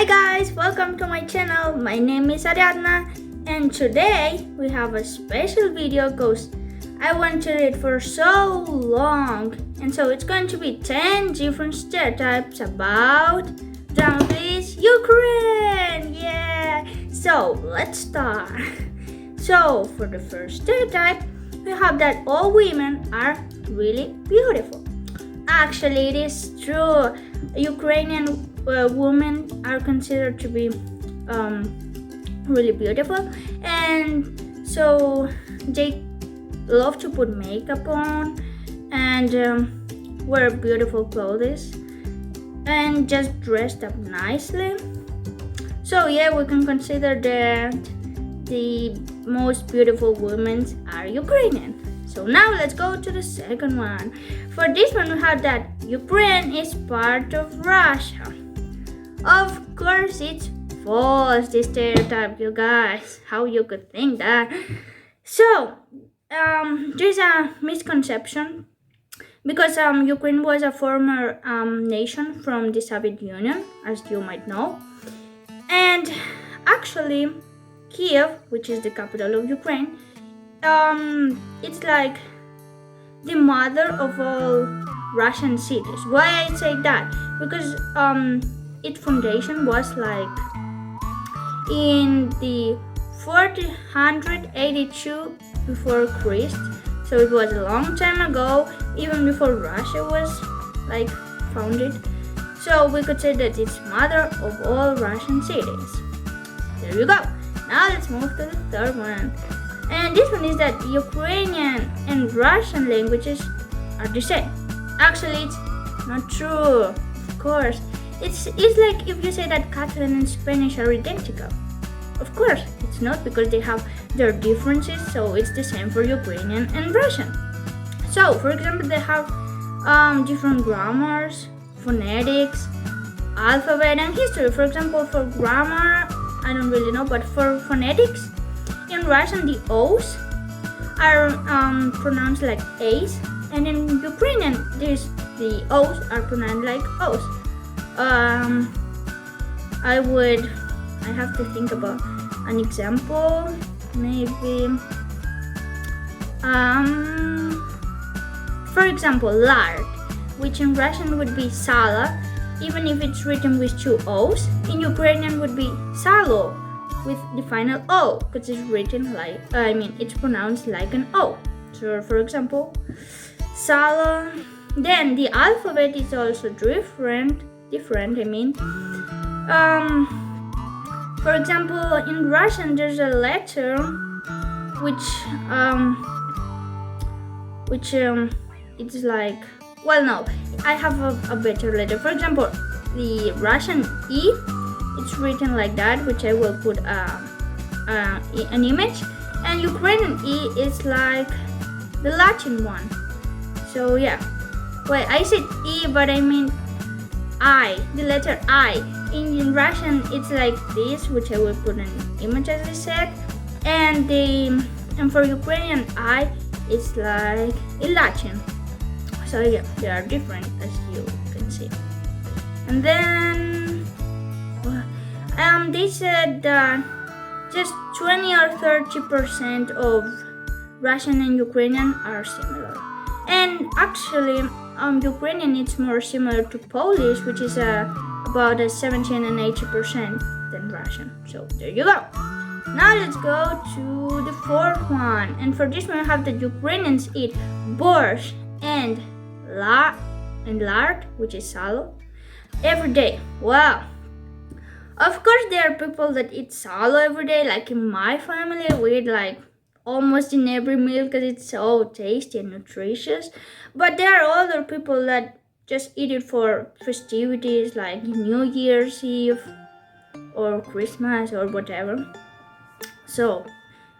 Hi guys, welcome to my channel. My name is Ariadna and today we have a special video because I wanted it for so long, and so it's going to be 10 different stereotypes about, drama please, Ukraine! Yeah! So let's start. So for the first stereotype, we have that all women are really beautiful. Actually, it is true. Ukrainian women are considered to be really beautiful, and so they love to put makeup on and wear beautiful clothes and just dressed up nicely. So yeah, we can consider that the most beautiful women are Ukrainian. So now let's go to the second one. For this one, we have that Ukraine is part of Russia. Of course, it's false, this stereotype, you guys. How you could think that? So, there's a misconception because Ukraine was a former nation from the Soviet Union, as you might know. And actually, Kiev, which is the capital of Ukraine, it's like the mother of all Russian cities. Why I say that? Because its foundation was like in the 482 before Christ. So it was a long time ago, even before Russia was like founded. So we could say that it's mother of all Russian cities. There you go. Now let's move to the third one. And this one is that Ukrainian and Russian languages are the same. Actually, it's not true. Of course. It's like if you say that Catalan and Spanish are identical. Of course, it's not, because they have their differences, so it's the same for Ukrainian and Russian. So, for example, they have different grammars, phonetics, alphabet, and history. For example, for grammar, I don't really know, but for phonetics, in Russian, the O's are pronounced like A's, and in Ukrainian, the O's are pronounced like O's. I have to think about an example. Maybe, for example, lard, which in Russian would be sala, even if it's written with two O's. In Ukrainian would be salo, with the final O, because it's written like, it's pronounced like an O. So, for example, salo. Then the alphabet is also different. For example, in Russian, there's a letter which it's like, well, no, I have a better letter. For example, the Russian E, it's written like that, which I will put an image, and Ukrainian E is like the Latin one. So yeah, well, I said E, but I mean I, the letter I. In Russian, it's like this, which I will put an image, as I said, and for Ukrainian I, it's like in Latin. So yeah, they are different, as you can see. And then they said that just 20 or 30% of Russian and Ukrainian are similar. And actually, Ukrainian is more similar to Polish, which is about 17 and 80% than Russian. So there you go. Now let's go to the fourth one. And for this one, we have that Ukrainians eat borscht and lard, which is salo, every day. Wow. Of course, there are people that eat salo every day. Like in my family, we eat like almost in every meal because it's so tasty and nutritious. But there are other people that just eat it for festivities like New Year's Eve or Christmas or whatever. So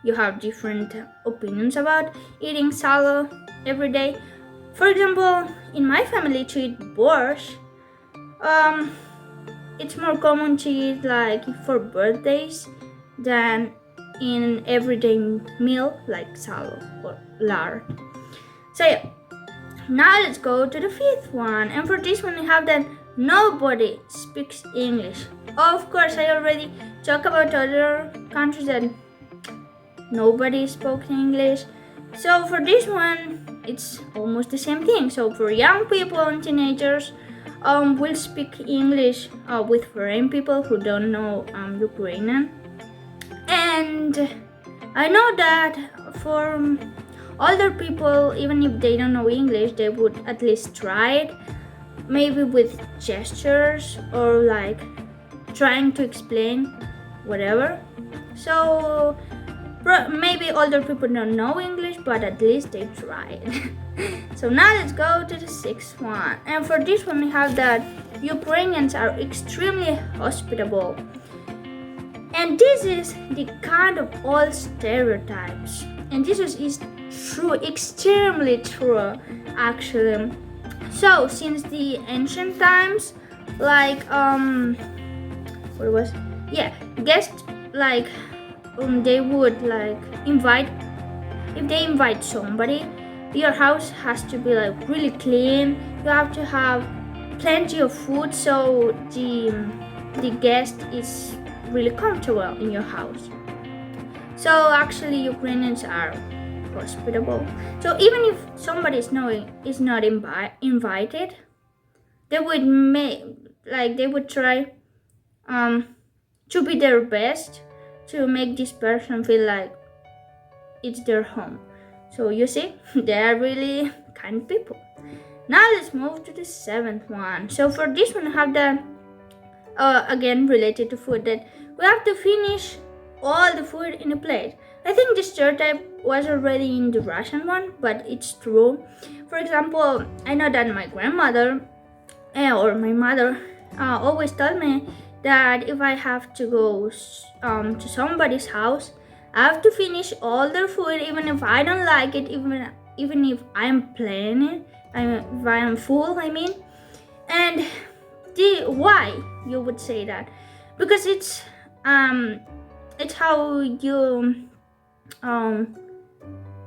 you have different opinions about eating salo every day. For example, in my family, to eat borscht, it's more common to eat like for birthdays than in an everyday meal like salo or lard. So yeah, now let's go to the fifth one. And for this one, we have that nobody speaks English. Of course, I already talked about other countries that nobody spoke English. So for this one, it's almost the same thing. So for young people and teenagers, will speak English with foreign people who don't know Ukrainian. And I know that for older people, even if they don't know English, they would at least try it, maybe with gestures or like trying to explain whatever. So maybe older people don't know English, but at least they tried. So now let's go to the sixth one. And for this one, we have that Ukrainians are extremely hospitable. And this is the kind of old stereotypes. And this is true, extremely true, actually. So since the ancient times, like guests like they would like invite, if they invite somebody, your house has to be like really clean. You have to have plenty of food so the guest is really comfortable in your house. So actually Ukrainians are hospitable. So even if somebody is not invited, they would try to be their best to make this person feel like it's their home. So you see, they are really kind people. Now let's move to the seventh one. So for this one, I have the again related to food, that we have to finish all the food in a plate. I think this stereotype was already in the Russian one, but it's true. For example, I know that my grandmother or my mother always told me that if I have to go to somebody's house, I have to finish all their food, even if I don't like it, even if I'm planning it, if I am full, I mean. And why you would say that? Because it's how you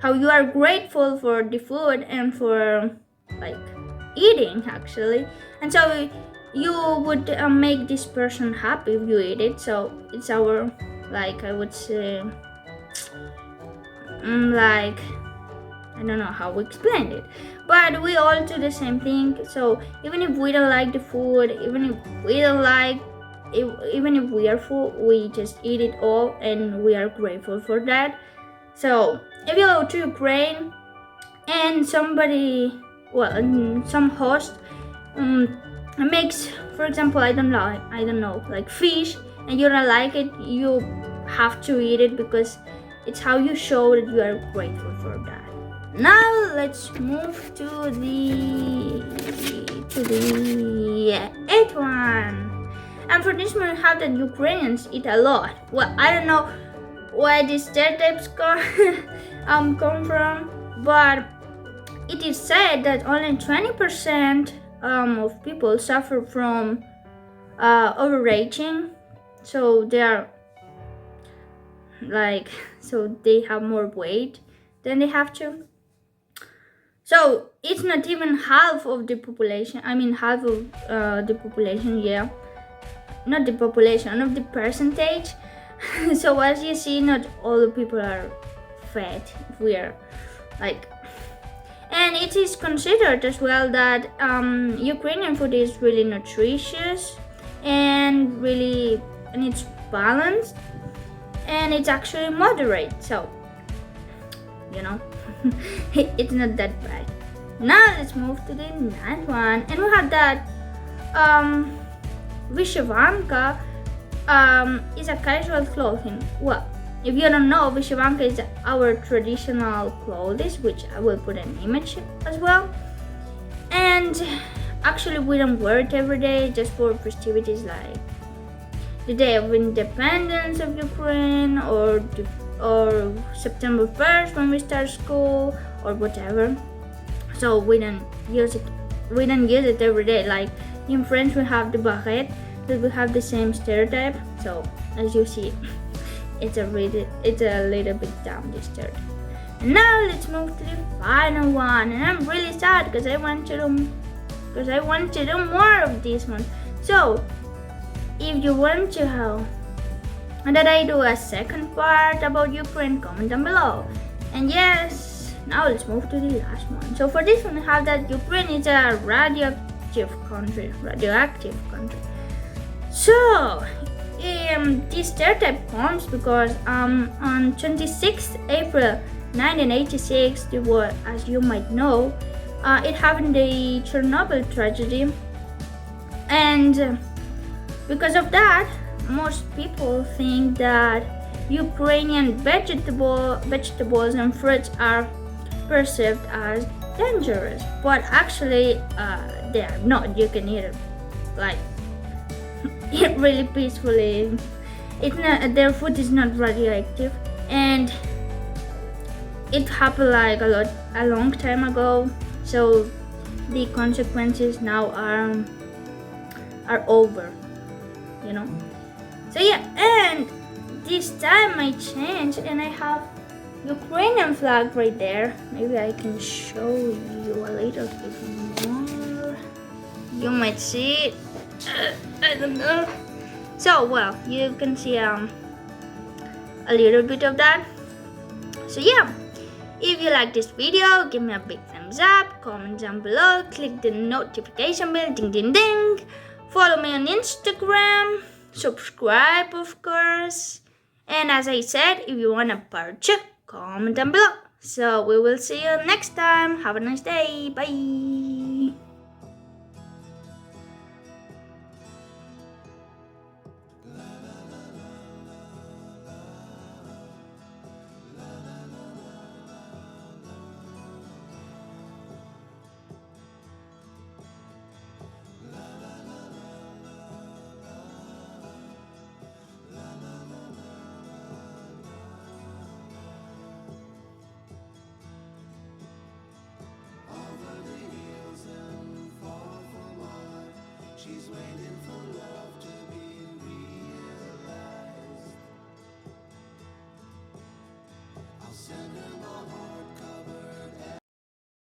are grateful for the food and for like eating actually, and so you would make this person happy if you eat it. So it's our, like, I would say, like, I don't know how we explain it, but we all do the same thing. So even if we don't like the food, even if we are full, we just eat it all and we are grateful for that. So if you go to Ukraine and somebody, some host makes, for example, I don't know, like fish, and you don't like it, you have to eat it because it's how you show that you are grateful for that. Now let's move to the eighth one. And for this one, we have that Ukrainians eat a lot. Well, I don't know where these stereotypes come from, but it is said that only 20% of people suffer from overeating. So they are so they have more weight than they have to. So it's not even half of the population. I mean, half of the population, yeah. Not the population, of the percentage. So as you see, not all the people are fat. We are like, and it is considered as well that Ukrainian food is really nutritious and it's balanced and it's actually moderate. So, you know, it's not that bad. Now let's move to the ninth one, and we have that Vyshyvanka is a casual clothing. Well, if you don't know, Vyshyvanka is our traditional clothes, which I will put an image as well. And actually we don't wear it every day, just for festivities like the Day of Independence of Ukraine or September 1st when we start school or whatever. So we don't use it every day. Like in French we have the barrette, that we have the same stereotype. So as you see, it's a little bit down this stereotype. And now let's move to the final one, and I'm really sad because I want to because I want to do more of this one. So if you want to have that I do a second part about Ukraine, comment down below. And yes, now let's move to the last one. So for this one, I have that Ukraine is a radioactive country. So this stereotype comes because on 26th April 1986, the war, as you might know, it happened the Chernobyl tragedy, and because of that, most people think that Ukrainian vegetables and fruits are perceived as dangerous, but actually they are not. You can eat it like eat really peacefully. It's not, their food is not radioactive, and it happened like a long time ago. So the consequences now are over, you know. So yeah, and this time I changed and I have Ukrainian flag right there. Maybe I can show you a little bit more. You might see it. I don't know. So well, you can see a little bit of that. So yeah, if you like this video, give me a big thumbs up, comment down below, click the notification bell, ding ding ding. Follow me on Instagram, subscribe of course. And as I said, if you want a part 2, comment down below. So we will see you next time. Have a nice day. Bye. She's waiting.